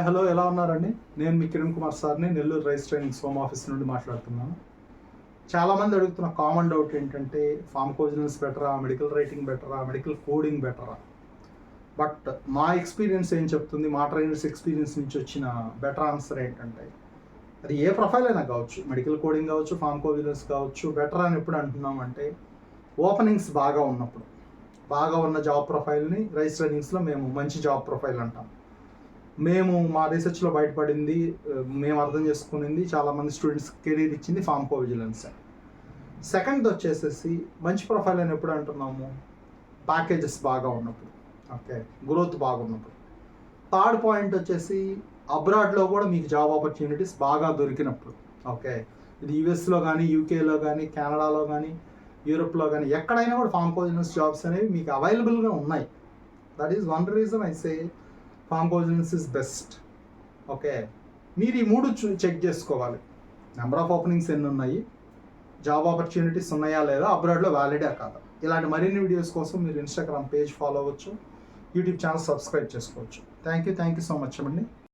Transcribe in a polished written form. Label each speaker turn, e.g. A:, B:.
A: Hi hello ఎలా ఉన్నారండి? నేను మీ కిరణ్ కుమార్ సార్ని Nellore rice trainings home office నుండి మాట్లాడుతున్నాను. చాలామంది అడుగుతున్న కామన్ డౌట్ ఏంటంటే ఫార్మకోవిజిలెన్స్ బెటరా, మెడికల్ రైటింగ్ బెటరా, మెడికల్ కోడింగ్ బెటరా? బట్ మా ఎక్స్పీరియన్స్ ఏం చెప్తుంది, మా ట్రైనర్స్ ఎక్స్పీరియన్స్ నుంచి వచ్చిన బెటర్ ఆన్సర్ ఏంటంటే అది ఏ ప్రొఫైల్ అయినా కావచ్చు, మెడికల్ కోడింగ్ కావచ్చు, ఫార్మకోవిజిలెన్స్ కావచ్చు. బెటర్ అని ఎప్పుడు అంటున్నామంటే ఓపెనింగ్స్ బాగా ఉన్నప్పుడు, బాగా ఉన్న జాబ్ ప్రొఫైల్ని రైస్ ట్రైనింగ్స్లో మేము మంచి జాబ్ ప్రొఫైల్ అంటాం. మేము మా రీసెర్చ్లో బయటపడింది, మేము అర్థం చేసుకునింది, చాలామంది స్టూడెంట్స్ కెరీర్ ఇచ్చింది ఫార్మకోవిజిలెన్స్. సెకండ్ వచ్చేసేసి మంచి ప్రొఫైల్ అని ఎప్పుడు అంటున్నాము, ప్యాకేజెస్ బాగా ఉన్నప్పుడు, ఓకే, గ్రోత్ బాగున్నప్పుడు. థర్డ్ పాయింట్ వచ్చేసి అబ్రాడ్లో కూడా మీకు జాబ్ ఆపర్చునిటీస్ బాగా దొరికినప్పుడు, ఓకే. ఇది యూఎస్లో కానీ, యూకేలో కానీ, కెనడాలో కానీ, యూరోప్లో కానీ ఎక్కడైనా కూడా ఫార్మకోవిజిలెన్స్ జాబ్స్ అనేవి మీకు అవైలబుల్గా ఉన్నాయి. That is one reason I say pharmacovigilance is best. Okay, మీరు ఈ మూడు చెక్ చేసుకోవాలి. నెంబర్ ఆఫ్ ఓపెనింగ్స్ ఎన్ని ఉన్నాయి, జాబ్ ఆపర్చునిటీస్ ఉన్నాయా లేదా, అబ్రాడ్లో వ్యాలిడా కాదా. ఇలాంటి మరిన్ని వీడియోస్ కోసం మీరు ఇన్స్టాగ్రామ్ పేజ్ ఫాలో అవ్వచ్చు, యూట్యూబ్ ఛానల్ సబ్స్క్రైబ్ చేసుకోవచ్చు. థ్యాంక్ యూ సో మచ్ అండి.